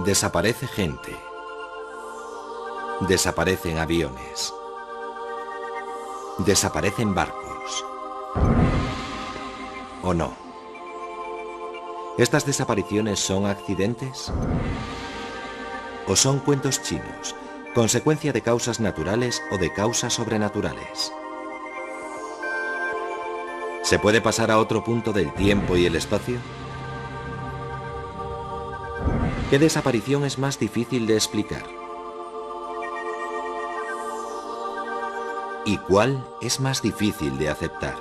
Desaparece gente. Desaparecen aviones. Desaparecen barcos. ¿O no? ¿Estas desapariciones son accidentes? ¿O son cuentos chinos, consecuencia de causas naturales o de causas sobrenaturales? ¿Se puede pasar a otro punto del tiempo y el espacio? ¿Qué desaparición es más difícil de explicar? ¿Y cuál es más difícil de aceptar?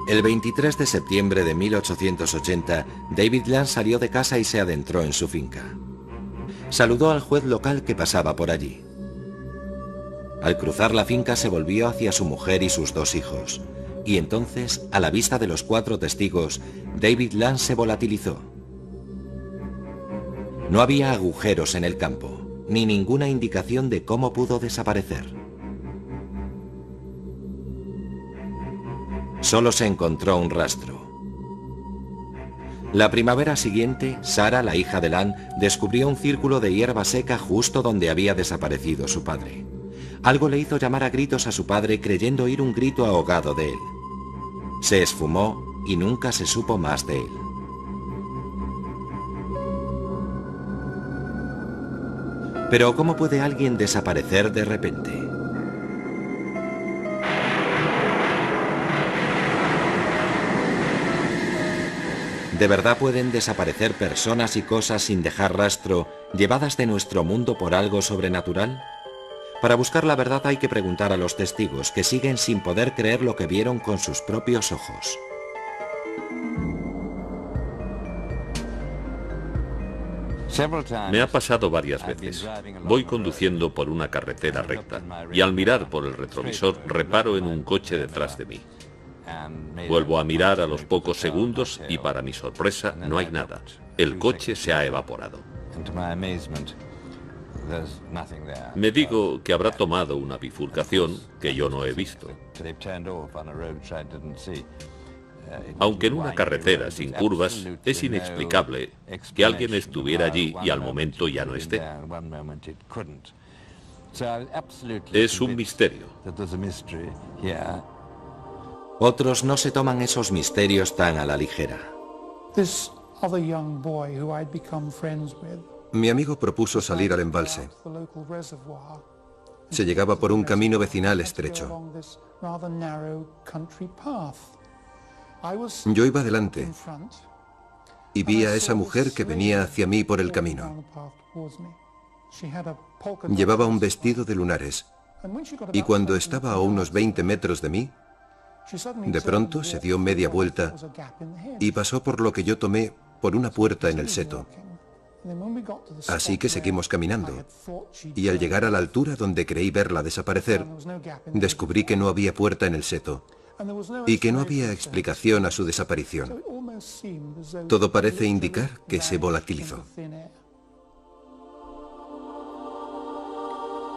El 23 de septiembre de 1880, David Land salió de casa y se adentró en su finca. Saludó al juez local que pasaba por allí. Al cruzar la finca se volvió hacia su mujer y sus dos hijos, y entonces, a la vista de los 4 testigos, David Land se volatilizó. No había agujeros en el campo, ni ninguna indicación de cómo pudo desaparecer. Solo se encontró un rastro. La primavera siguiente, Sarah, la hija de Land, descubrió un círculo de hierba seca justo donde había desaparecido su padre. Algo le hizo llamar a gritos a su padre creyendo oír un grito ahogado de él. Se esfumó y nunca se supo más de él. Pero ¿cómo puede alguien desaparecer de repente? ¿De verdad pueden desaparecer personas y cosas sin dejar rastro, llevadas de nuestro mundo por algo sobrenatural? Para buscar la verdad hay que preguntar a los testigos, que siguen sin poder creer lo que vieron con sus propios ojos. Me ha pasado varias veces. Voy conduciendo por una carretera recta y al mirar por el retrovisor reparo en un coche detrás de mí. Vuelvo a mirar a los pocos segundos y para mi sorpresa no hay nada. El coche se ha evaporado. Me digo que habrá tomado una bifurcación que yo no he visto. Aunque en una carretera sin curvas es inexplicable que alguien estuviera allí y al momento ya no esté. Es un misterio. Otros no se toman esos misterios tan a la ligera. Mi amigo propuso salir al embalse. Se llegaba por un camino vecinal estrecho. Yo iba delante y vi a esa mujer que venía hacia mí por el camino. Llevaba un vestido de lunares y cuando estaba a unos 20 metros de mí, de pronto se dio media vuelta y pasó por lo que yo tomé por una puerta en el seto. Así que seguimos caminando, y al llegar a la altura donde creí verla desaparecer, descubrí que no había puerta en el seto, y que no había explicación a su desaparición. Todo parece indicar que se volatilizó.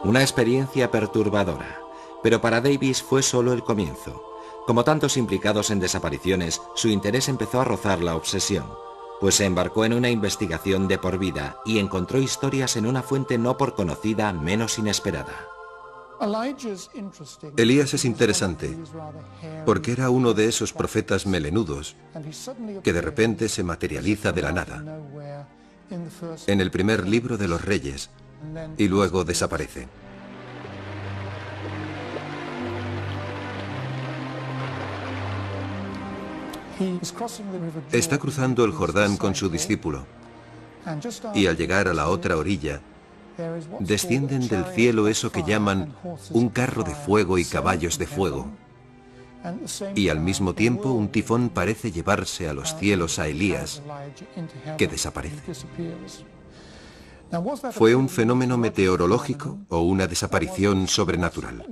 Una experiencia perturbadora, pero para Davis fue solo el comienzo. Como tantos implicados en desapariciones, su interés empezó a rozar la obsesión, pues se embarcó en una investigación de por vida y encontró historias en una fuente no por conocida menos inesperada. Elías es interesante, porque era uno de esos profetas melenudos que de repente se materializa de la nada, en el primer libro de los Reyes, y luego desaparece. Está cruzando el Jordán con su discípulo, y al llegar a la otra orilla, descienden del cielo eso que llaman un carro de fuego y caballos de fuego. Y al mismo tiempo un tifón parece llevarse a los cielos a Elías, que desaparece. ¿Fue un fenómeno meteorológico o una desaparición sobrenatural?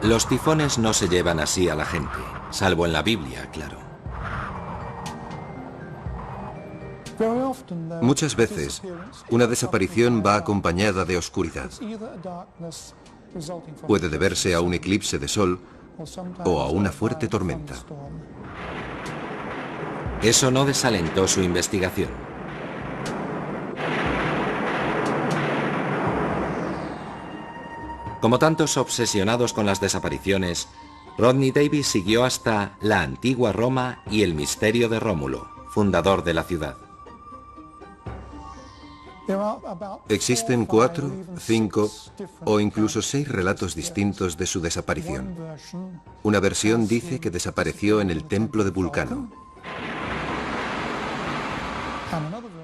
Los tifones no se llevan así a la gente, salvo en la Biblia, claro. Muchas veces, una desaparición va acompañada de oscuridad. Puede deberse a un eclipse de sol o a una fuerte tormenta. Eso no desalentó su investigación. Como tantos obsesionados con las desapariciones, Rodney Davis siguió hasta la antigua Roma y el misterio de Rómulo, fundador de la ciudad. Existen 4, 5 o incluso 6 relatos distintos de su desaparición. Una versión dice que desapareció en el templo de Vulcano.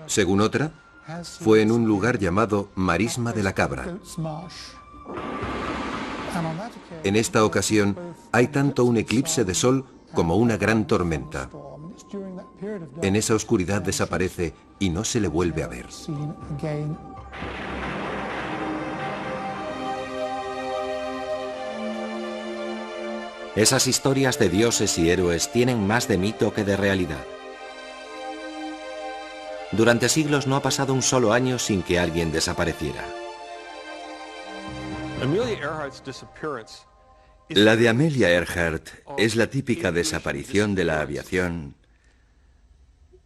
Según otra, fue en un lugar llamado Marisma de la Cabra. En esta ocasión, hay tanto un eclipse de sol como una gran tormenta. En esa oscuridad desaparece y no se le vuelve a ver. Esas historias de dioses y héroes tienen más de mito que de realidad. Durante siglos no ha pasado un solo año sin que alguien desapareciera. La de Amelia Earhart es la típica desaparición de la aviación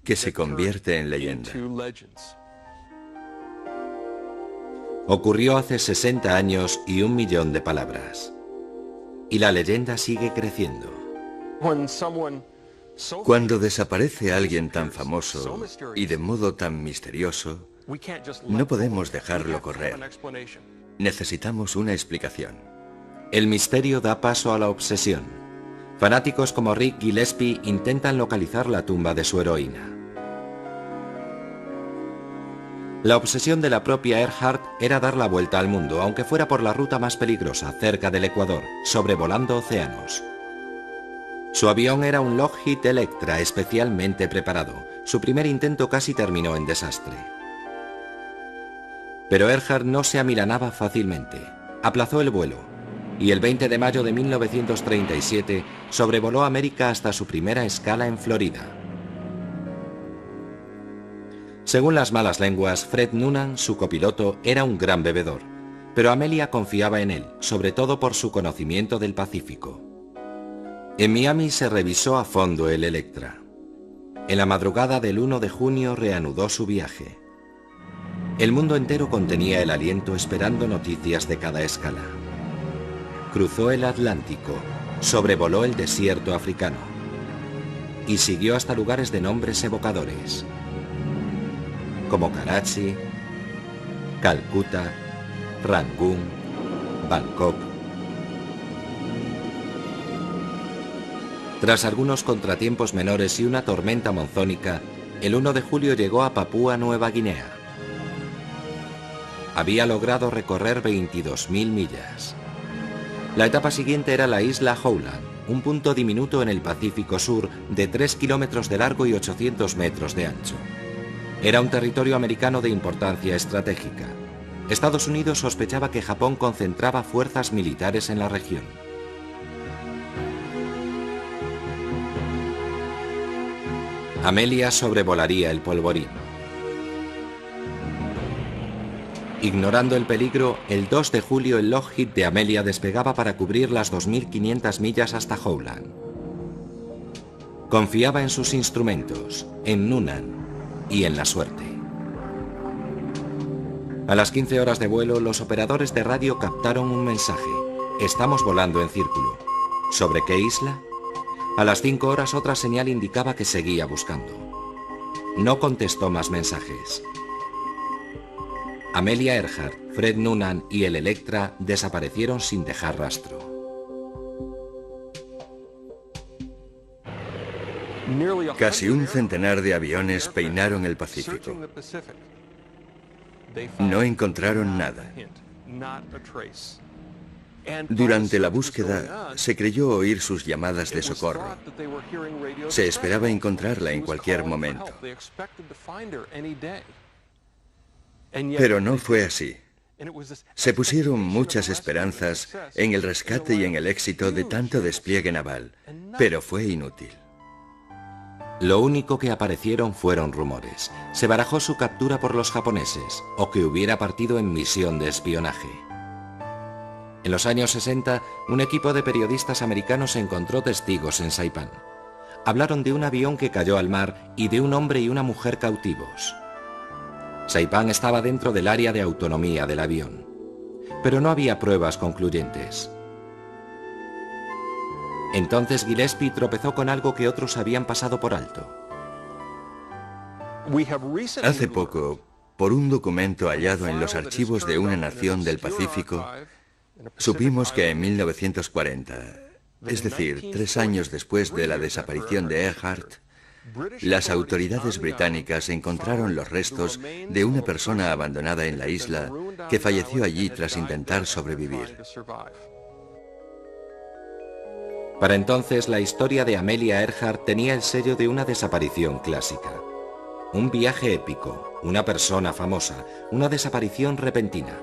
que se convierte en leyenda. Ocurrió hace 60 años y 1 millón de palabras. Y la leyenda sigue creciendo. Cuando desaparece alguien tan famoso y de modo tan misterioso, no podemos dejarlo correr. Necesitamos una explicación. El misterio da paso a la obsesión. Fanáticos como Rick Gillespie intentan localizar la tumba de su heroína. La obsesión de la propia Earhart era dar la vuelta al mundo, aunque fuera por la ruta más peligrosa, cerca del Ecuador, sobrevolando océanos. Su avión era un Lockheed Electra especialmente preparado. Su primer intento casi terminó en desastre. Pero Earhart no se amilanaba fácilmente. Aplazó el vuelo y el 20 de mayo de 1937 sobrevoló América hasta su primera escala en Florida. Según las malas lenguas, Fred Noonan, su copiloto, era un gran bebedor, pero Amelia confiaba en él, sobre todo por su conocimiento del Pacífico. En Miami se revisó a fondo el Electra. En la madrugada del 1 de junio reanudó su viaje. El mundo entero contenía el aliento esperando noticias de cada escala. Cruzó el Atlántico, sobrevoló el desierto africano y siguió hasta lugares de nombres evocadores, como Karachi, Calcuta, Rangún, Bangkok. Tras algunos contratiempos menores y una tormenta monzónica, el 1 de julio llegó a Papúa Nueva Guinea. Había logrado recorrer 22.000 millas. La etapa siguiente era la isla Howland, un punto diminuto en el Pacífico Sur de 3 kilómetros de largo y 800 metros de ancho. Era un territorio americano de importancia estratégica. Estados Unidos sospechaba que Japón concentraba fuerzas militares en la región. Amelia sobrevolaría el polvorín. Ignorando el peligro, el 2 de julio el Lockheed de Amelia despegaba para cubrir las 2.500 millas hasta Howland. Confiaba en sus instrumentos, en Noonan y en la suerte. A las 15 horas de vuelo, los operadores de radio captaron un mensaje. Estamos volando en círculo. ¿Sobre qué isla? A las 5 horas otra señal indicaba que seguía buscando. No contestó más mensajes. Amelia Earhart, Fred Noonan y el Electra desaparecieron sin dejar rastro. Casi un centenar de aviones peinaron el Pacífico. No encontraron nada. Durante la búsqueda, se creyó oír sus llamadas de socorro. Se esperaba encontrarla en cualquier momento. Pero no fue así. Se pusieron muchas esperanzas en el rescate y en el éxito de tanto despliegue naval, pero fue inútil. Lo único que aparecieron fueron rumores. Se barajó su captura por los japoneses, o que hubiera partido en misión de espionaje. En los años 60, un equipo de periodistas americanos encontró testigos en Saipán. Hablaron de un avión que cayó al mar y de un hombre y una mujer cautivos. Saipán estaba dentro del área de autonomía del avión, pero no había pruebas concluyentes. Entonces Gillespie tropezó con algo que otros habían pasado por alto. Hace poco, por un documento hallado en los archivos de una nación del Pacífico, supimos que en 1940, es decir, 3 años después de la desaparición de Earhart, las autoridades británicas encontraron los restos de una persona abandonada en la isla que falleció allí tras intentar sobrevivir. Para entonces, la historia de Amelia Earhart tenía el sello de una desaparición clásica. Un viaje épico, una persona famosa, una desaparición repentina.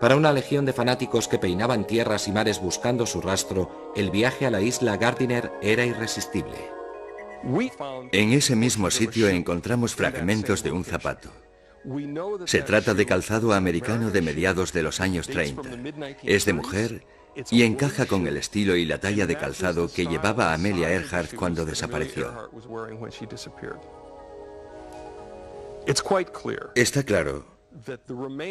Para una legión de fanáticos que peinaban tierras y mares buscando su rastro, el viaje a la isla Gardiner era irresistible. En ese mismo sitio encontramos fragmentos de un zapato. Se trata de calzado americano de mediados de los años 30. Es de mujer y encaja con el estilo y la talla de calzado que llevaba Amelia Earhart cuando desapareció. Está claro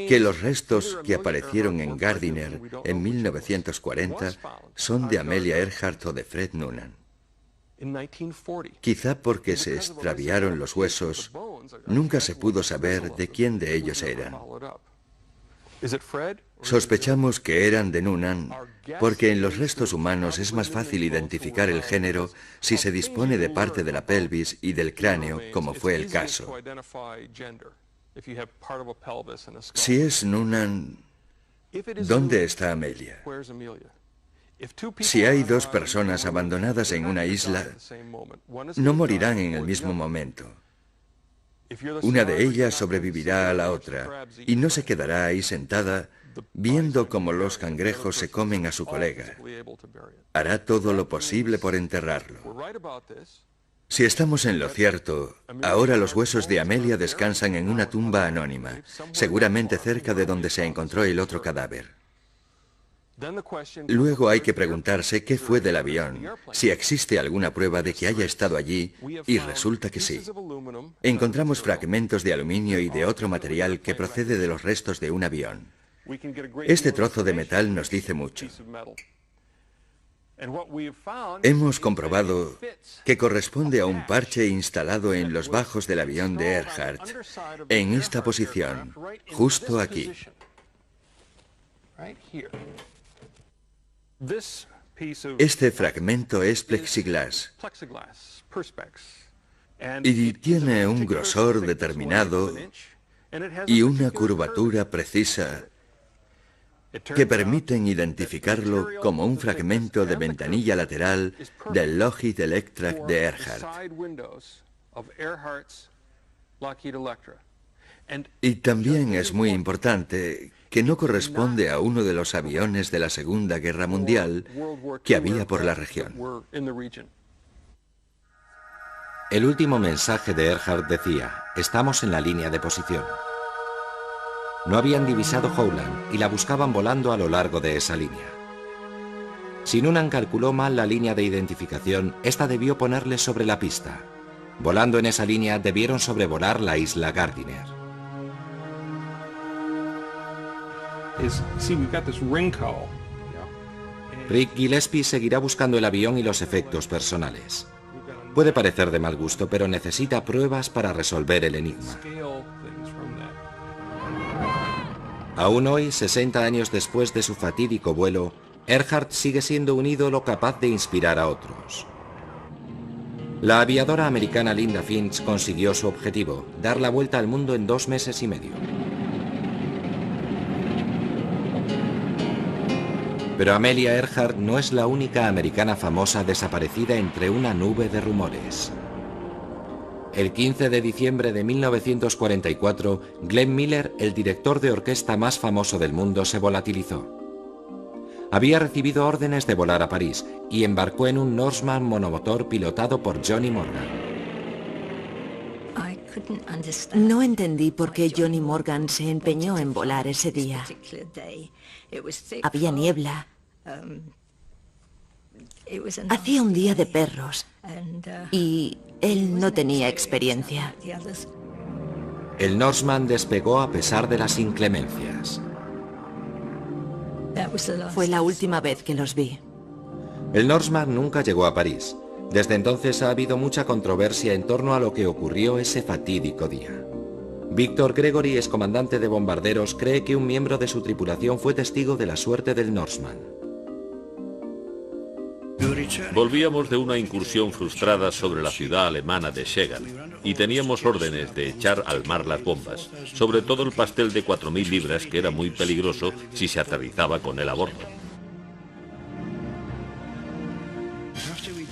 que los restos que aparecieron en Gardiner en 1940 son de Amelia Earhart o de Fred Noonan. Quizá porque se extraviaron los huesos, nunca se pudo saber de quién de ellos eran. Sospechamos que eran de Noonan porque en los restos humanos es más fácil identificar el género si se dispone de parte de la pelvis y del cráneo, como fue el caso. Si es Noonan, ¿dónde está Amelia? Si hay 2 personas abandonadas en una isla, no morirán en el mismo momento. Una de ellas sobrevivirá a la otra y no se quedará ahí sentada viendo cómo los cangrejos se comen a su colega. Hará todo lo posible por enterrarlo. Si estamos en lo cierto, ahora los huesos de Amelia descansan en una tumba anónima, seguramente cerca de donde se encontró el otro cadáver. Luego hay que preguntarse qué fue del avión, si existe alguna prueba de que haya estado allí, y resulta que sí. Encontramos fragmentos de aluminio y de otro material que procede de los restos de un avión. Este trozo de metal nos dice mucho. Hemos comprobado que corresponde a un parche instalado en los bajos del avión de Earhart, en esta posición, justo aquí. Este fragmento es plexiglas y tiene un grosor determinado y una curvatura precisa que permiten identificarlo como un fragmento de ventanilla lateral del Lockheed Electra de Earhart. Y también es muy importante que no corresponde a uno de los aviones de la Segunda Guerra Mundial que había por la región. El último mensaje de Earhart decía: estamos en la línea de posición. No habían divisado Howland y la buscaban volando a lo largo de esa línea. Si Noonan calculó mal la línea de identificación, esta debió ponerles sobre la pista. Volando en esa línea, debieron sobrevolar la isla Gardiner. Rick Gillespie seguirá buscando el avión y los efectos personales. Puede parecer de mal gusto, pero necesita pruebas para resolver el enigma. Aún hoy, 60 años después de su fatídico vuelo, Earhart sigue siendo un ídolo capaz de inspirar a otros. La aviadora americana Linda Finch consiguió su objetivo, dar la vuelta al mundo en 2 meses y medio. Pero Amelia Earhart no es la única americana famosa desaparecida entre una nube de rumores. El 15 de diciembre de 1944, Glenn Miller, el director de orquesta más famoso del mundo, se volatilizó. Había recibido órdenes de volar a París y embarcó en un Norseman monomotor pilotado por Johnny Morgan. No entendí por qué Johnny Morgan se empeñó en volar ese día. Había niebla. Hacía un día de perros y él no tenía experiencia. El Norseman despegó a pesar de las inclemencias. Fue la última vez que los vi. El Norseman nunca llegó a París. Desde entonces ha habido mucha controversia en torno a lo que ocurrió ese fatídico día. Victor Gregory, excomandante de bombarderos, cree que un miembro de su tripulación fue testigo de la suerte del Norseman. Volvíamos de una incursión frustrada sobre la ciudad alemana de Schegan y teníamos órdenes de echar al mar las bombas, sobre todo el pastel de 4.000 libras, que era muy peligroso si se aterrizaba con él a bordo.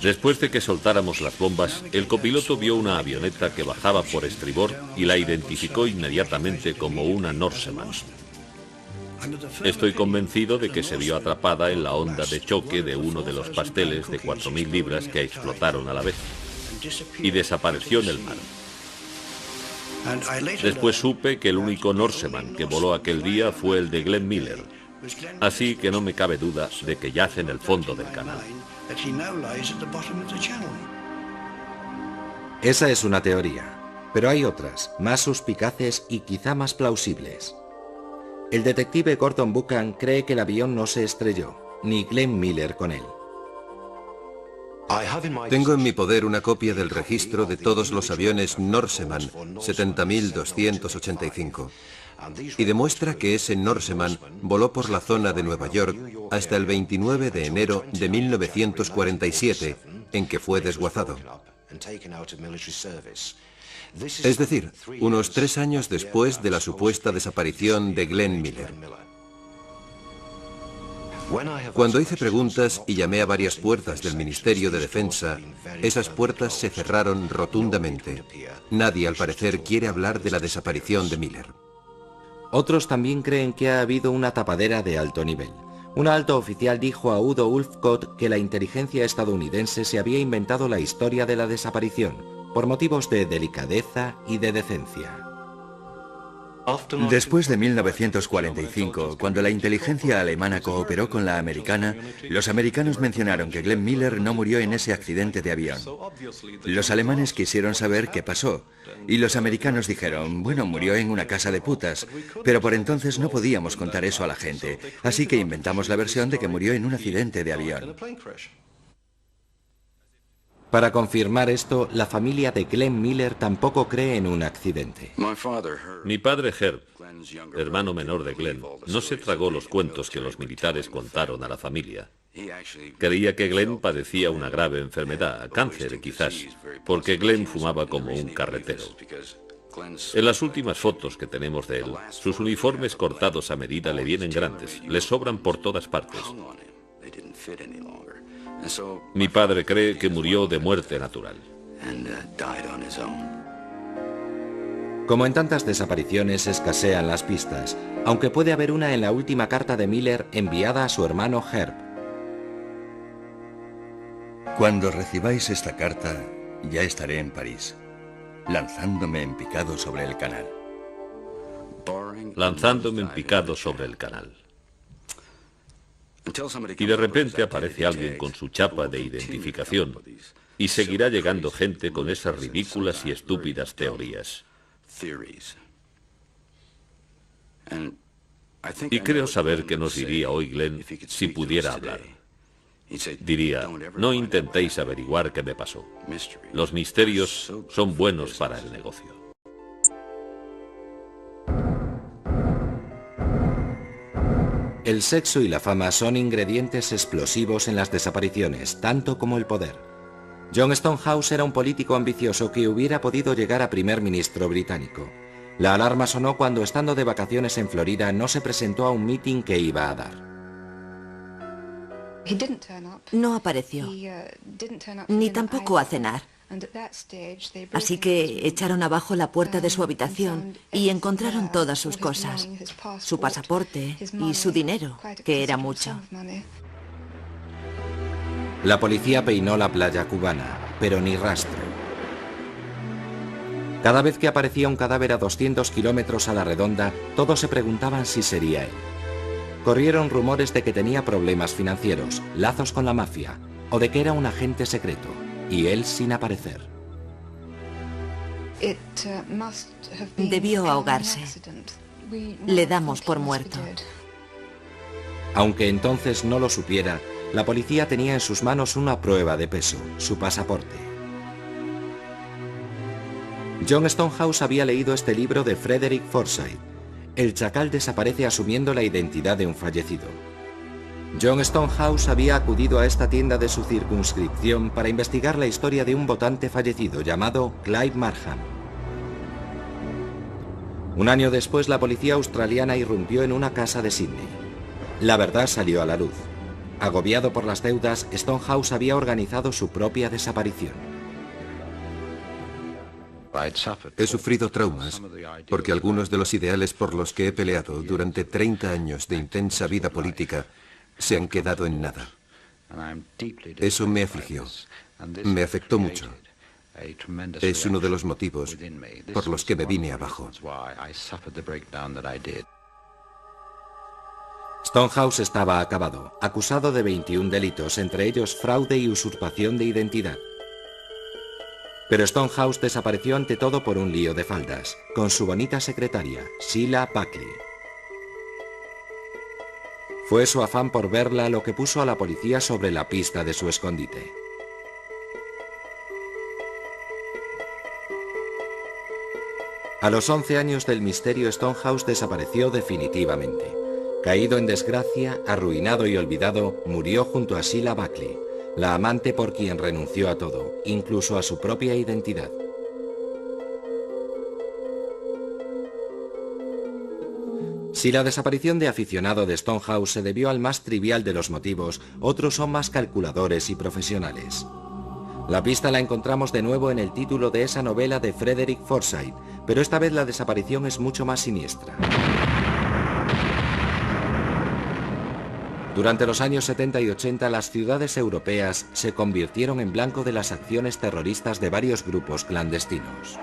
Después de que soltáramos las bombas, el copiloto vio una avioneta que bajaba por estribor y la identificó inmediatamente como una Norseman. Estoy convencido de que se vio atrapada en la onda de choque de uno de los pasteles de 4.000 libras que explotaron a la vez y desapareció en el mar. Después supe que el único Norseman que voló aquel día fue el de Glenn Miller, así que no me cabe duda de que yace en el fondo del canal. Esa es una teoría, pero hay otras, más suspicaces y quizá más plausibles. El detective Gordon Buchan cree que el avión no se estrelló, ni Glenn Miller con él. Tengo en mi poder una copia del registro de todos los aviones Norseman 70.285 y demuestra que ese Norseman voló por la zona de Nueva York hasta el 29 de enero de 1947, en que fue desguazado. Es decir, unos 3 años después de la supuesta desaparición de Glenn Miller. Cuando hice preguntas y llamé a varias puertas del Ministerio de Defensa, esas puertas se cerraron rotundamente. Nadie, al parecer, quiere hablar de la desaparición de Miller. Otros también creen que ha habido una tapadera de alto nivel. Un alto oficial dijo a Udo Ulfkott que la inteligencia estadounidense se había inventado la historia de la desaparición, por motivos de delicadeza y de decencia. Después de 1945, cuando la inteligencia alemana cooperó con la americana, los americanos mencionaron que Glenn Miller no murió en ese accidente de avión. Los alemanes quisieron saber qué pasó, y los americanos dijeron, bueno, murió en una casa de putas, pero por entonces no podíamos contar eso a la gente, así que inventamos la versión de que murió en un accidente de avión. Para confirmar esto, la familia de Glenn Miller tampoco cree en un accidente. Mi padre Herb, hermano menor de Glenn, no se tragó los cuentos que los militares contaron a la familia. Creía que Glenn padecía una grave enfermedad, cáncer quizás, porque Glenn fumaba como un carretero. En las últimas fotos que tenemos de él, sus uniformes cortados a medida le vienen grandes, le sobran por todas partes. Mi padre cree que murió de muerte natural. Como en tantas desapariciones, escasean las pistas, aunque puede haber una en la última carta de Miller enviada a su hermano Herb. Cuando recibáis esta carta, ya estaré en París, lanzándome en picado sobre el canal. Lanzándome en picado sobre el canal. Y de repente aparece alguien con su chapa de identificación y seguirá llegando gente con esas ridículas y estúpidas teorías. Y creo saber qué nos diría hoy Glenn si pudiera hablar. Diría, no intentéis averiguar qué me pasó. Los misterios son buenos para el negocio. El sexo y la fama son ingredientes explosivos en las desapariciones, tanto como el poder. John Stonehouse era un político ambicioso que hubiera podido llegar a primer ministro británico. La alarma sonó cuando, estando de vacaciones en Florida, no se presentó a un mitin que iba a dar. No apareció, ni tampoco a cenar. Así que echaron abajo la puerta de su habitación y encontraron todas sus cosas, su pasaporte y su dinero, que era mucho. La policía peinó la playa cubana, pero ni rastro. Cada vez que aparecía un cadáver a 200 kilómetros a la redonda, todos se preguntaban si sería él. Corrieron rumores de que tenía problemas financieros, lazos con la mafia, o de que era un agente secreto, y él sin aparecer. Debió ahogarse. Le damos por muerto. Aunque entonces no lo supiera, la policía tenía en sus manos una prueba de peso, su pasaporte. John Stonehouse había leído este libro de Frederick Forsyth. El chacal desaparece asumiendo la identidad de un fallecido. John Stonehouse había acudido a esta tienda de su circunscripción para investigar la historia de un votante fallecido llamado Clive Markham. Un año después, la policía australiana irrumpió en una casa de Sydney. La verdad salió a la luz. Agobiado por las deudas, Stonehouse había organizado su propia desaparición. He sufrido traumas porque algunos de los ideales por los que he peleado durante 30 años de intensa vida política se han quedado en nada. Eso me afligió, me afectó mucho. Es uno de los motivos por los que me vine abajo. Stonehouse estaba acabado, acusado de 21 delitos, entre ellos fraude y usurpación de identidad. Pero Stonehouse desapareció ante todo por un lío de faldas, con su bonita secretaria, Sheila Buckley. Fue su afán por verla lo que puso a la policía sobre la pista de su escondite. A los 11 años del misterio, Stonehouse desapareció definitivamente. Caído en desgracia, arruinado y olvidado, murió junto a Sheila Buckley, la amante por quien renunció a todo, incluso a su propia identidad. Si la desaparición de aficionado de Stonehouse se debió al más trivial de los motivos, otros son más calculadores y profesionales. La pista la encontramos de nuevo en el título de esa novela de Frederick Forsyth, pero esta vez la desaparición es mucho más siniestra. Durante los años 70 y 80, las ciudades europeas se convirtieron en blanco de las acciones terroristas de varios grupos clandestinos.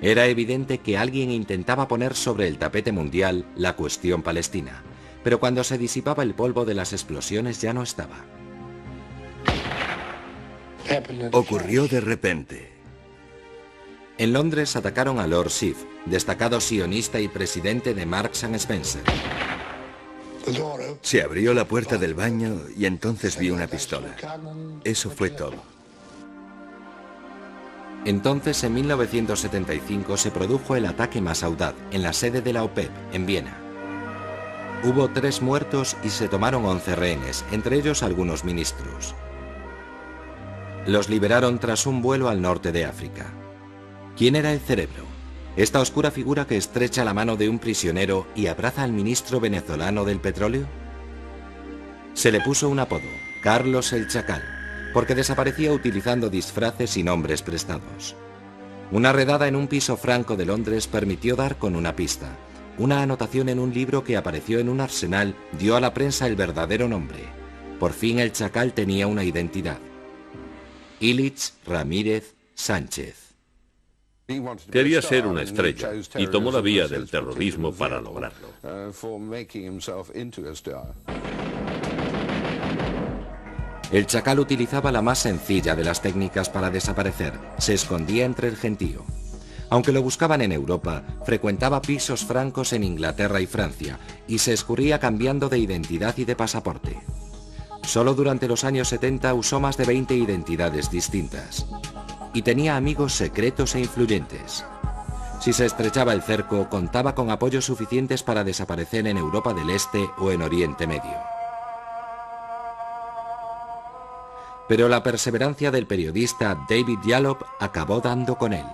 Era evidente que alguien intentaba poner sobre el tapete mundial la cuestión palestina, pero cuando se disipaba el polvo de las explosiones ya no estaba. Ocurrió de repente. En Londres atacaron a Lord Schiff, destacado sionista y presidente de Marks & Spencer. Se abrió la puerta del baño y entonces vi una pistola. Eso fue todo. Entonces, en 1975, se produjo el ataque más audaz en la sede de la OPEP, en Viena. Hubo 3 muertos y se tomaron 11 rehenes, entre ellos algunos ministros. Los liberaron tras un vuelo al norte de África. ¿Quién era el cerebro? ¿Esta oscura figura que estrecha la mano de un prisionero y abraza al ministro venezolano del petróleo? Se le puso un apodo, Carlos el Chacal, porque desaparecía utilizando disfraces y nombres prestados. Una redada en un piso franco de Londres permitió dar con una pista. Una anotación en un libro que apareció en un arsenal dio a la prensa el verdadero nombre. Por fin el Chacal tenía una identidad. Ilich Ramírez Sánchez. Quería ser una estrella y tomó la vía del terrorismo para lograrlo. El Chacal utilizaba la más sencilla de las técnicas para desaparecer. Se escondía entre el gentío. Aunque lo buscaban en Europa, frecuentaba pisos francos en Inglaterra y Francia y se escurría cambiando de identidad y de pasaporte. Solo durante los años 70 usó más de 20 identidades distintas. Y tenía amigos secretos e influyentes. Si se estrechaba el cerco, contaba con apoyos suficientes para desaparecer en Europa del Este o en Oriente Medio. Pero la perseverancia del periodista David Yallop acabó dando con él.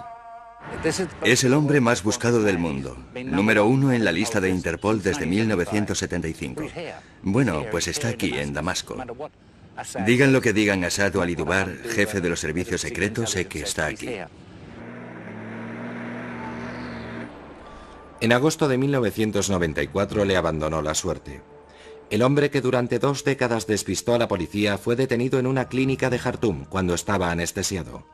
Es el hombre más buscado del mundo, número 1 en la lista de Interpol desde 1975. Bueno, pues está aquí, en Damasco. Digan lo que digan a Saad al-Idubar, jefe de los servicios secretos, sé que está aquí. En agosto de 1994 le abandonó la suerte. El hombre que durante 2 décadas despistó a la policía fue detenido en una clínica de Jartum cuando estaba anestesiado.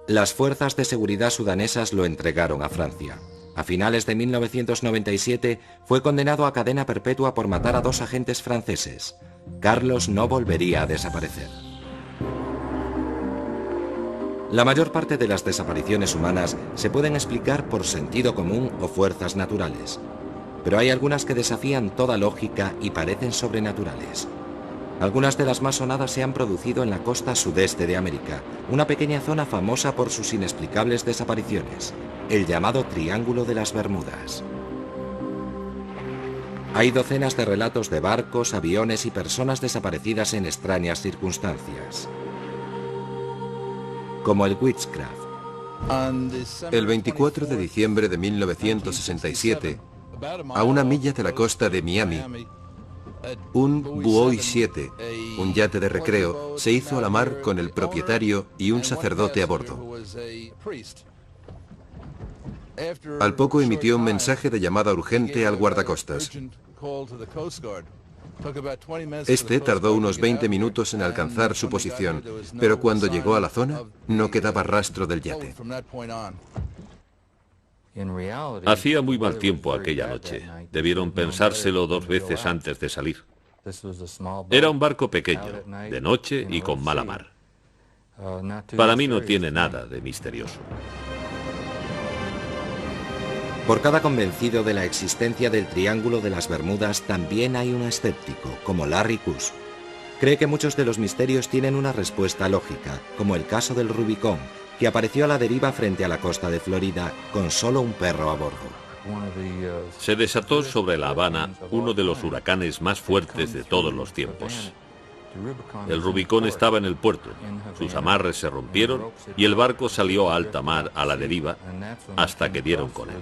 Las fuerzas de seguridad sudanesas lo entregaron a Francia. A finales de 1997 fue condenado a cadena perpetua por matar a 2 agentes franceses. Carlos no volvería a desaparecer. La mayor parte de las desapariciones humanas se pueden explicar por sentido común o fuerzas naturales. Pero hay algunas que desafían toda lógica y parecen sobrenaturales. Algunas de las más sonadas se han producido en la costa sudeste de América, una pequeña zona famosa por sus inexplicables desapariciones, el llamado Triángulo de las Bermudas. Hay docenas de relatos de barcos, aviones y personas desaparecidas en extrañas circunstancias, como el Witchcraft. El 24 de diciembre de 1967, a una milla de la costa de Miami, un Buoy 7, un yate de recreo, se hizo a la mar con el propietario y un sacerdote a bordo. Al poco emitió un mensaje de llamada urgente al guardacostas. Este tardó unos 20 minutos en alcanzar su posición, pero cuando llegó a la zona, no quedaba rastro del yate. Hacía muy mal tiempo aquella noche. Debieron pensárselo 2 veces antes de salir. Era un barco pequeño, de noche y con mala mar. Para mí no tiene nada de misterioso. Por cada convencido de la existencia del Triángulo de las Bermudas también hay un escéptico, como Larry Kuss. Cree que muchos de los misterios tienen una respuesta lógica, como el caso del Rubicón, que apareció a la deriva frente a la costa de Florida con solo un perro a bordo. Se desató sobre La Habana uno de los huracanes más fuertes de todos los tiempos. El Rubicón estaba en el puerto, sus amarres se rompieron y el barco salió a alta mar a la deriva hasta que dieron con él.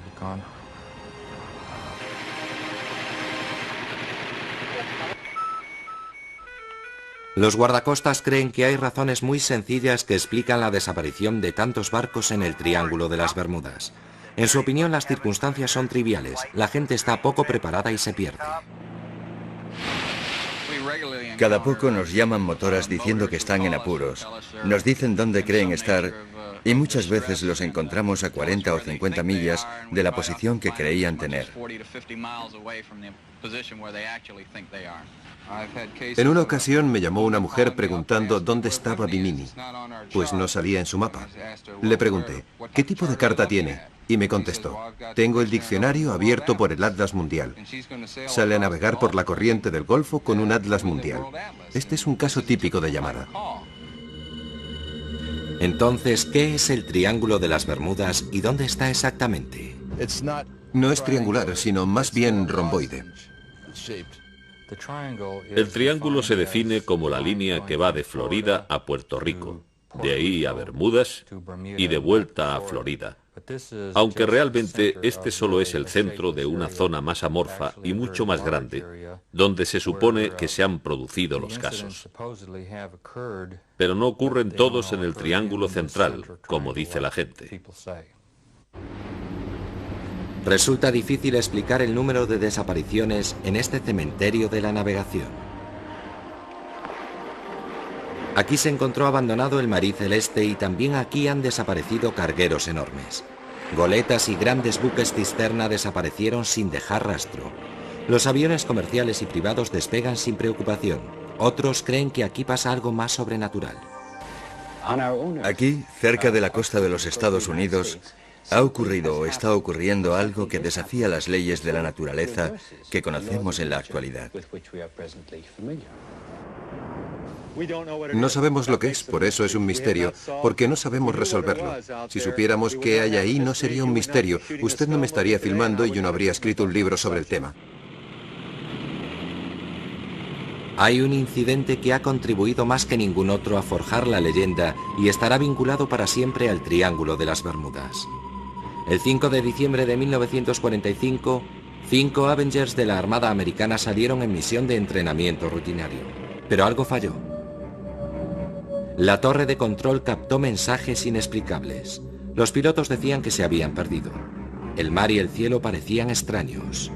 Los guardacostas creen que hay razones muy sencillas que explican la desaparición de tantos barcos en el Triángulo de las Bermudas. En su opinión, las circunstancias son triviales, la gente está poco preparada y se pierde. Cada poco nos llaman motoras diciendo que están en apuros. Nos dicen dónde creen estar y muchas veces los encontramos a 40 o 50 millas de la posición que creían tener. En una ocasión me llamó una mujer preguntando dónde estaba Bimini, pues no salía en su mapa. Le pregunté, ¿qué tipo de carta tiene? Y me contestó, tengo el diccionario abierto por el Atlas Mundial. Sale a navegar por la corriente del Golfo con un Atlas Mundial. Este es un caso típico de llamada. Entonces, ¿qué es el Triángulo de las Bermudas y dónde está exactamente? No es triangular, sino más bien romboide. El triángulo se define como la línea que va de Florida a Puerto Rico, de ahí a Bermudas y de vuelta a Florida. Aunque realmente este solo es el centro de una zona más amorfa y mucho más grande, donde se supone que se han producido los casos. Pero no ocurren todos en el triángulo central, como dice la gente. Resulta difícil explicar el número de desapariciones en este cementerio de la navegación. Aquí se encontró abandonado el Marie Celeste y también aquí han desaparecido cargueros enormes. Goletas y grandes buques cisterna desaparecieron sin dejar rastro. Los aviones comerciales y privados despegan sin preocupación. Otros creen que aquí pasa algo más sobrenatural. Aquí, cerca de la costa de los Estados Unidos, ha ocurrido o está ocurriendo algo que desafía las leyes de la naturaleza que conocemos en la actualidad. No sabemos lo que es, por eso es un misterio, porque no sabemos resolverlo. Si supiéramos qué hay ahí, no sería un misterio. Usted no me estaría filmando y yo no habría escrito un libro sobre el tema. Hay un incidente que ha contribuido más que ningún otro a forjar la leyenda y estará vinculado para siempre al Triángulo de las Bermudas. El 5 de diciembre de 1945, 5 Avengers de la Armada Americana salieron en misión de entrenamiento rutinario. Pero algo falló. La torre de control captó mensajes inexplicables. Los pilotos decían que se habían perdido. El mar y el cielo parecían extraños.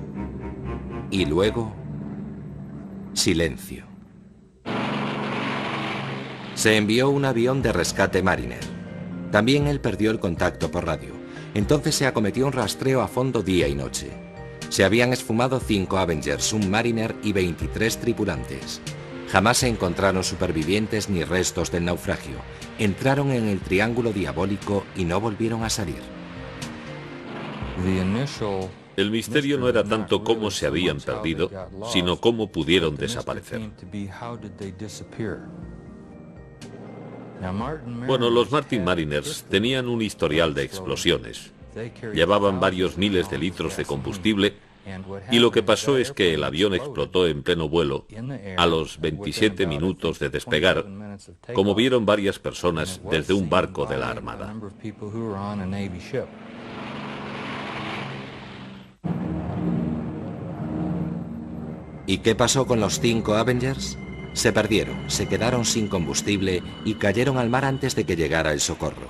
Y luego, Silencio. Se envió un avión de rescate Mariner. También él perdió el contacto por radio. Entonces se acometió un rastreo a fondo día y noche. Se habían esfumado 5 Avengers, un Mariner y 23 tripulantes. Jamás se encontraron supervivientes ni restos del naufragio. Entraron en el triángulo diabólico y no volvieron a salir. El misterio no era tanto cómo se habían perdido, sino cómo pudieron desaparecer. Bueno, los Martin Mariners tenían un historial de explosiones. Llevaban varios miles de litros de combustible y lo que pasó es que el avión explotó en pleno vuelo a los 27 minutos de despegar, como vieron varias personas desde un barco de la Armada. ¿Y qué pasó con los 5 Avengers? Se perdieron, se quedaron sin combustible y cayeron al mar antes de que llegara el socorro.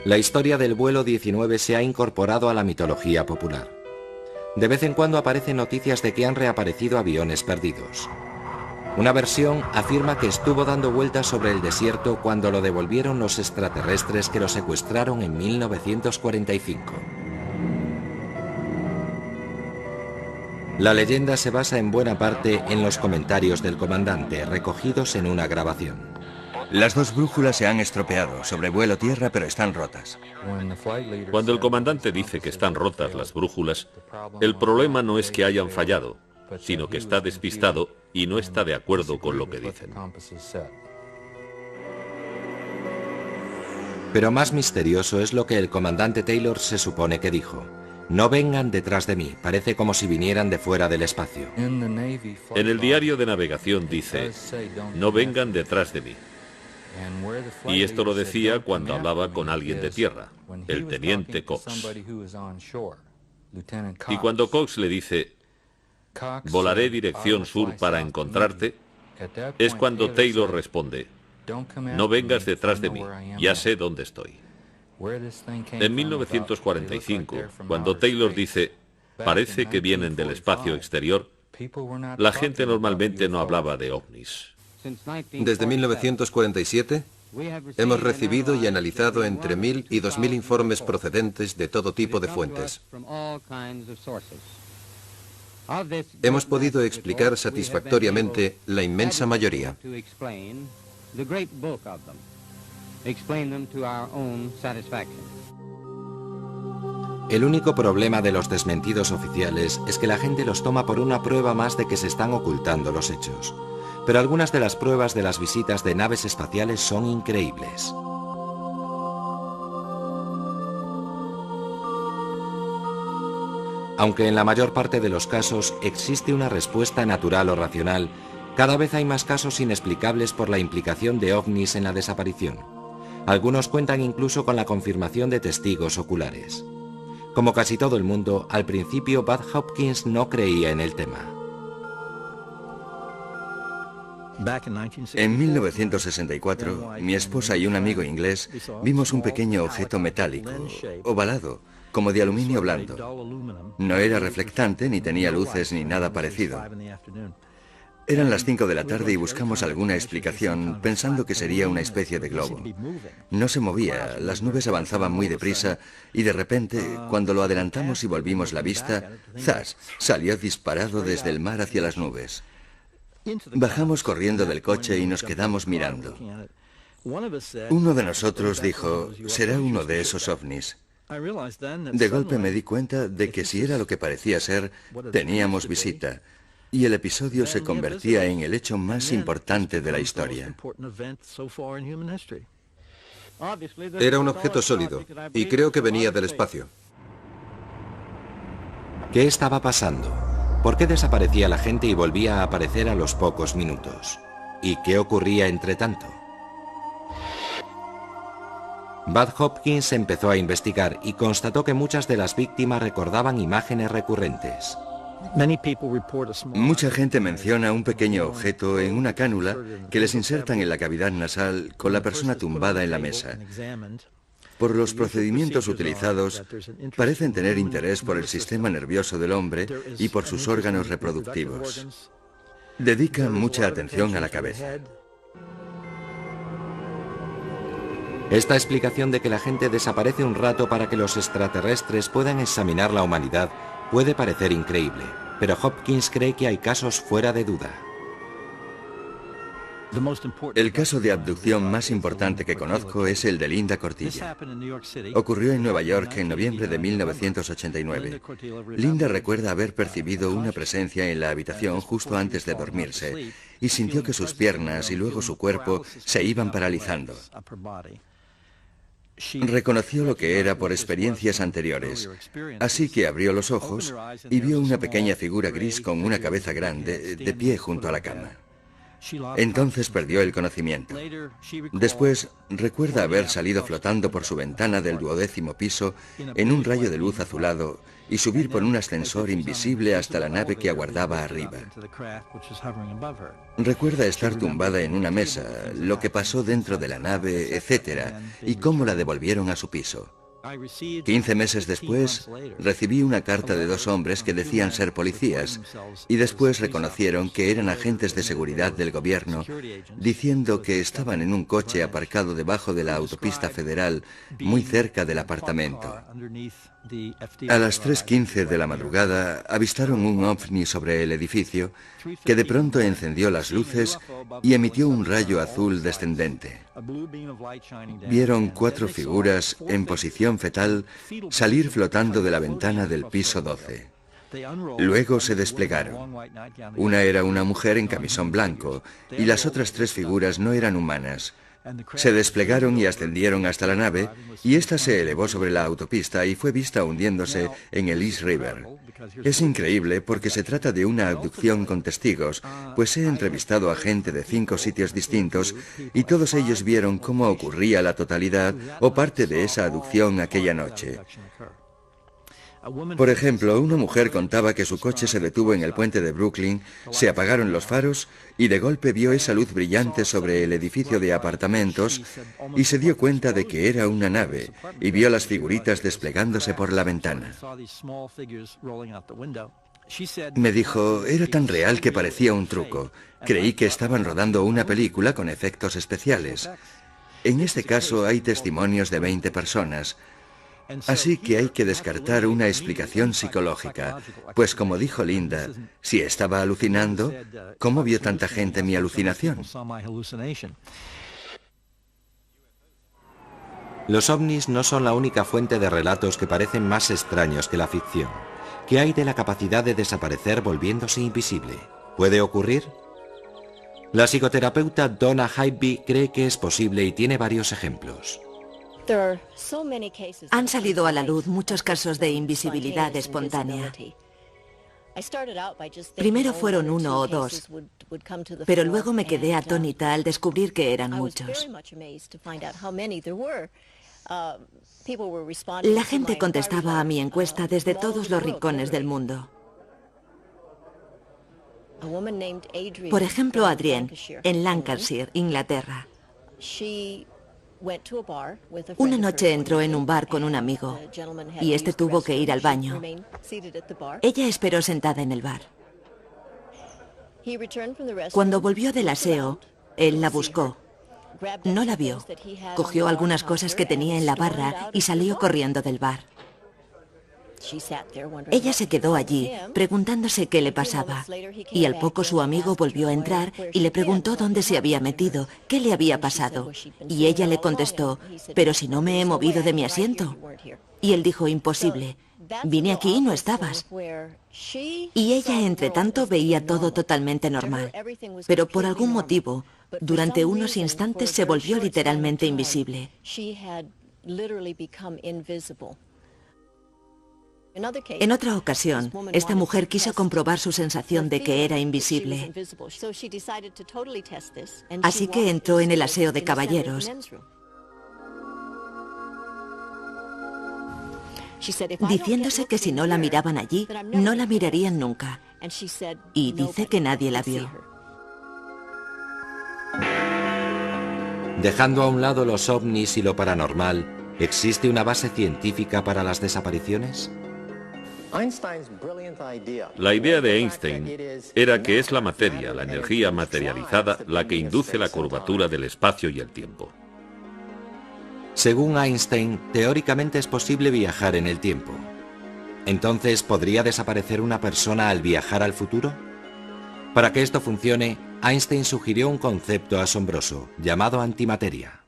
La historia del vuelo 19 se ha incorporado a la mitología popular. De vez en cuando aparecen noticias de que han reaparecido aviones perdidos. Una versión afirma que estuvo dando vueltas sobre el desierto cuando lo devolvieron los extraterrestres que lo secuestraron en 1945. La leyenda se basa en buena parte en los comentarios del comandante, recogidos en una grabación. Las 2 brújulas se han estropeado, sobrevuelo tierra, pero están rotas. Cuando el comandante dice que están rotas las brújulas, el problema no es que hayan fallado, sino que está despistado y no está de acuerdo con lo que dicen. Pero más misterioso es lo que el comandante Taylor se supone que dijo. No vengan detrás de mí, parece como si vinieran de fuera del espacio. En el diario de navegación dice, no vengan detrás de mí. Y esto lo decía cuando hablaba con alguien de tierra, el teniente Cox. Y cuando Cox le dice, volaré dirección sur para encontrarte, es cuando Taylor responde, no vengas detrás de mí, ya sé dónde estoy. En 1945, cuando Taylor dice, parece que vienen del espacio exterior, la gente normalmente no hablaba de ovnis. Desde 1947, hemos recibido y analizado entre 1000 y 2000 informes procedentes de todo tipo de fuentes. Hemos podido explicar satisfactoriamente la inmensa mayoría. El único problema de los desmentidos oficiales es que la gente los toma por una prueba más de que se están ocultando los hechos. Pero algunas de las pruebas de las visitas de naves espaciales son increíbles. Aunque en la mayor parte de los casos existe una respuesta natural o racional, cada vez hay más casos inexplicables por la implicación de ovnis en la desaparición. Algunos cuentan incluso con la confirmación de testigos oculares. Como casi todo el mundo, al principio Bud Hopkins no creía en el tema. En 1964, mi esposa y un amigo inglés vimos un pequeño objeto metálico, ovalado, como de aluminio blando. No era reflectante, ni tenía luces, ni nada parecido. Eran las 5 de la tarde y buscamos alguna explicación, pensando que sería una especie de globo. No se movía, las nubes avanzaban muy deprisa, y de repente, cuando lo adelantamos y volvimos la vista, ¡zas!, salió disparado desde el mar hacia las nubes. Bajamos corriendo del coche y nos quedamos mirando. Uno de nosotros dijo, será uno de esos ovnis. De golpe me di cuenta de que si era lo que parecía ser, teníamos visita, y el episodio se convertía en el hecho más importante de la historia. Era un objeto sólido, y creo que venía del espacio. ¿Qué estaba pasando? ¿Por qué desaparecía la gente y volvía a aparecer a los pocos minutos? ¿Y qué ocurría entre tanto? Bud Hopkins empezó a investigar y constató que muchas de las víctimas recordaban imágenes recurrentes. Mucha gente menciona un pequeño objeto en una cánula que les insertan en la cavidad nasal con la persona tumbada en la mesa. Por los procedimientos utilizados, parecen tener interés por el sistema nervioso del hombre y por sus órganos reproductivos. Dedican mucha atención a la cabeza. Esta explicación de que la gente desaparece un rato para que los extraterrestres puedan examinar la humanidad puede parecer increíble, pero Hopkins cree que hay casos fuera de duda. El caso de abducción más importante que conozco es el de Linda Cortilla. Ocurrió en Nueva York en noviembre de 1989. Linda recuerda haber percibido una presencia en la habitación justo antes de dormirse y sintió que sus piernas y luego su cuerpo se iban paralizando. Reconoció lo que era por experiencias anteriores, así que abrió los ojos y vio una pequeña figura gris con una cabeza grande de pie junto a la cama. Entonces perdió el conocimiento. Después recuerda haber salido flotando por su ventana del 12º piso en un rayo de luz azulado y subir por un ascensor invisible hasta la nave que aguardaba arriba. Recuerda estar tumbada en una mesa, lo que pasó dentro de la nave, etc., y cómo la devolvieron a su piso. 15 meses después, recibí una carta de 2 hombres que decían ser policías y después reconocieron que eran agentes de seguridad del gobierno, diciendo que estaban en un coche aparcado debajo de la autopista federal, muy cerca del apartamento. A las 3:15 de la madrugada avistaron un ovni sobre el edificio que de pronto encendió las luces y emitió un rayo azul descendente. Vieron 4 figuras en posición fetal salir flotando de la ventana del piso 12. Luego se desplegaron. Una era una mujer en camisón blanco y las otras 3 figuras no eran humanas. Se desplegaron y ascendieron hasta la nave y ésta se elevó sobre la autopista y fue vista hundiéndose en el East River. Es increíble porque se trata de una abducción con testigos, pues he entrevistado a gente de 5 sitios distintos y todos ellos vieron cómo ocurría la totalidad o parte de esa abducción aquella noche. Por ejemplo, una mujer contaba que su coche se detuvo en el puente de Brooklyn, se apagaron los faros y de golpe vio esa luz brillante sobre el edificio de apartamentos y se dio cuenta de que era una nave y vio las figuritas desplegándose por la ventana. Me dijo, era tan real que parecía un truco. Creí que estaban rodando una película con efectos especiales. En este caso hay testimonios de 20 personas. Así que hay que descartar una explicación psicológica, pues como dijo Linda, si estaba alucinando, ¿cómo vio tanta gente mi alucinación? Los ovnis no son la única fuente de relatos que parecen más extraños que la ficción. ¿Qué hay de la capacidad de desaparecer volviéndose invisible? ¿Puede ocurrir? La psicoterapeuta Donna Hybe cree que es posible y tiene varios ejemplos. Han salido a la luz muchos casos de invisibilidad espontánea. Primero fueron 1 o 2, pero luego me quedé atónita al descubrir que eran muchos. La gente contestaba a mi encuesta desde todos los rincones del mundo. Por ejemplo, Adrienne, en Lancashire, Inglaterra. Una noche entró en un bar con un amigo y este tuvo que ir al baño. Ella esperó sentada en el bar. Cuando volvió del aseo, él la buscó. No la vio. Cogió algunas cosas que tenía en la barra y salió corriendo del bar. Ella se quedó allí, preguntándose qué le pasaba, y al poco su amigo volvió a entrar y le preguntó dónde se había metido, qué le había pasado, y ella le contestó, «Pero si no me he movido de mi asiento». Y él dijo, «Imposible, vine aquí y no estabas». Y ella, entre tanto, veía todo totalmente normal, pero por algún motivo, durante unos instantes se volvió literalmente invisible. En otra ocasión, esta mujer quiso comprobar su sensación de que era invisible. Así que entró en el aseo de caballeros. Diciéndose que si no la miraban allí, no la mirarían nunca. Y dice que nadie la vio. Dejando a un lado los ovnis y lo paranormal, ¿Existe una base científica para las desapariciones? La idea de Einstein era que es la materia, la energía materializada, la que induce la curvatura del espacio y el tiempo. Según Einstein, teóricamente es posible viajar en el tiempo. Entonces, ¿podría desaparecer una persona al viajar al futuro? Para que esto funcione, Einstein sugirió un concepto asombroso, llamado antimateria.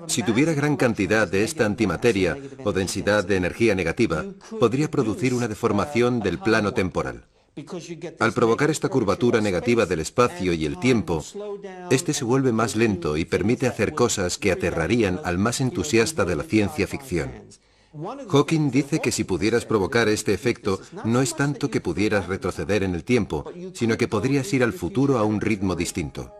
Si tuviera gran cantidad de esta antimateria o densidad de energía negativa, podría producir una deformación del plano temporal. Al provocar esta curvatura negativa del espacio y el tiempo, este se vuelve más lento y permite hacer cosas que aterrarían al más entusiasta de la ciencia ficción. Hawking dice que si pudieras provocar este efecto, no es tanto que pudieras retroceder en el tiempo, sino que podrías ir al futuro a un ritmo distinto.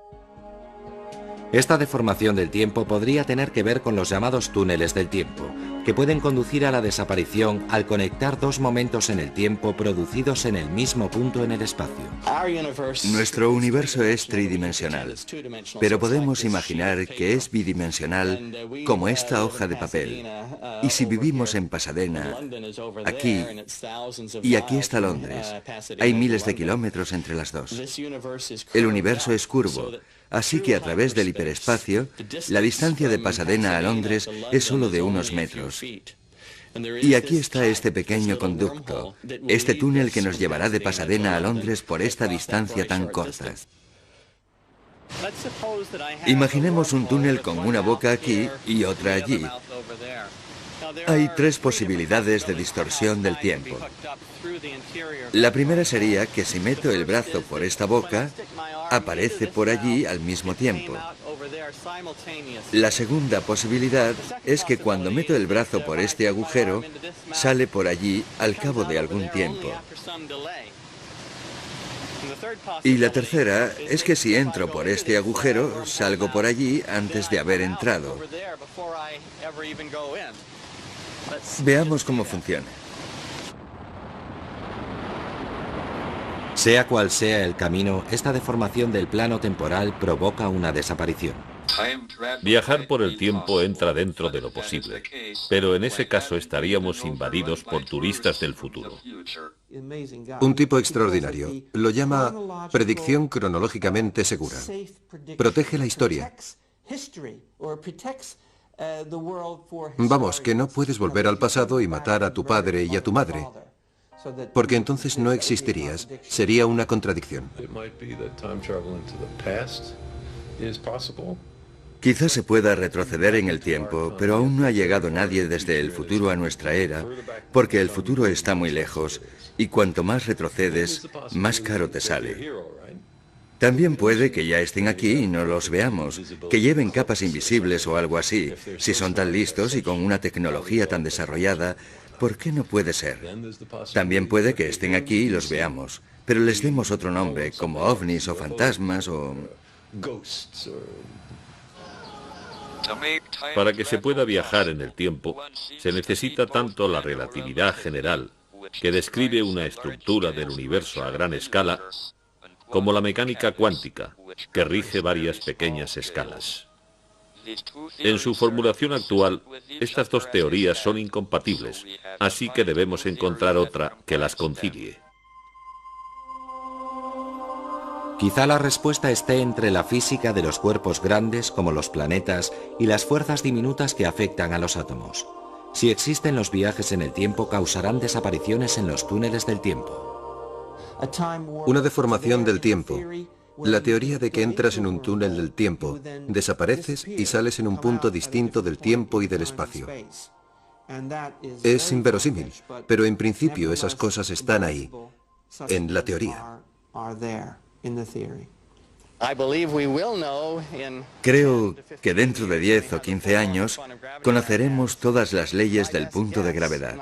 Esta deformación del tiempo podría tener que ver con los llamados túneles del tiempo, que pueden conducir a la desaparición al conectar dos momentos en el tiempo producidos en el mismo punto en el espacio. Nuestro universo es tridimensional, pero podemos imaginar que es bidimensional como esta hoja de papel. Y si vivimos en Pasadena, aquí, y aquí está Londres, hay miles de kilómetros entre las dos. El universo es curvo, así que a través del hiperespacio, la distancia de Pasadena a Londres es solo de unos metros. Y aquí está este pequeño conducto, este túnel que nos llevará de Pasadena a Londres por esta distancia tan corta. Imaginemos un túnel con una boca aquí y otra allí. Hay tres posibilidades de distorsión del tiempo. La primera sería que si meto el brazo por esta boca, aparece por allí al mismo tiempo. La segunda posibilidad es que cuando meto el brazo por este agujero, sale por allí al cabo de algún tiempo. Y la tercera es que si entro por este agujero, salgo por allí antes de haber entrado. Veamos cómo funciona. Sea cual sea el camino, esta deformación del plano temporal provoca una desaparición. Viajar por el tiempo entra dentro de lo posible, pero en ese caso estaríamos invadidos por turistas del futuro. Un tipo extraordinario. Lo llama predicción cronológicamente segura. Protege la historia. Vamos, que no puedes volver al pasado y matar a tu padre y a tu madre, porque entonces no existirías. Sería una contradicción. Quizás se pueda retroceder en el tiempo, pero aún no ha llegado nadie desde el futuro a nuestra era, porque el futuro está muy lejos, y cuanto más retrocedes, más caro te sale. También puede que ya estén aquí y no los veamos, que lleven capas invisibles o algo así. Si son tan listos y con una tecnología tan desarrollada, ¿por qué no puede ser? También puede que estén aquí y los veamos, pero les demos otro nombre, como ovnis o fantasmas o... Para que se pueda viajar en el tiempo, se necesita tanto la relatividad general, que describe una estructura del universo a gran escala, como la mecánica cuántica, que rige varias pequeñas escalas. En su formulación actual, estas dos teorías son incompatibles, así que debemos encontrar otra que las concilie. Quizá la respuesta esté entre la física de los cuerpos grandes, como los planetas, y las fuerzas diminutas que afectan a los átomos. Si existen los viajes en el tiempo, causarán desapariciones en los túneles del tiempo. Una deformación del tiempo. La teoría de que entras en un túnel del tiempo, desapareces y sales en un punto distinto del tiempo y del espacio. Es inverosímil, pero en principio esas cosas están ahí, en la teoría. Creo que dentro de 10 o 15 años conoceremos todas las leyes del punto de gravedad.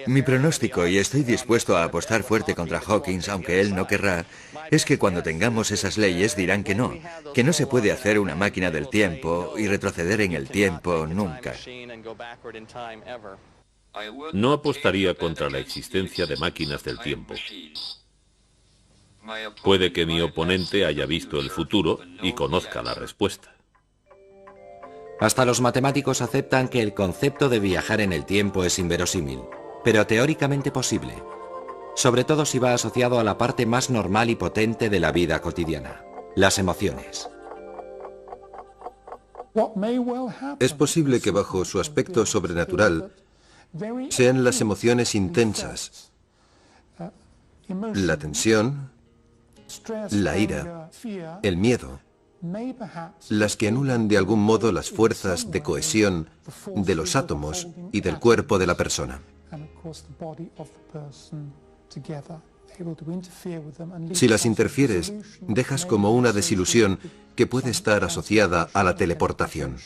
Mi pronóstico, y estoy dispuesto a apostar fuerte contra Hawking, aunque él no querrá, es que cuando tengamos esas leyes dirán que no se puede hacer una máquina del tiempo y retroceder en el tiempo nunca. No apostaría contra la existencia de máquinas del tiempo. Puede que mi oponente haya visto el futuro y conozca la respuesta. Hasta los matemáticos aceptan que el concepto de viajar en el tiempo es inverosímil, pero teóricamente posible, sobre todo si va asociado a la parte más normal y potente de la vida cotidiana, las emociones. Es posible que bajo su aspecto sobrenatural sean las emociones intensas, la tensión, la ira, el miedo, las que anulan de algún modo las fuerzas de cohesión de los átomos y del cuerpo de la persona. Si las interfieres, dejas como una desilusión que puede estar asociada a la teleportación.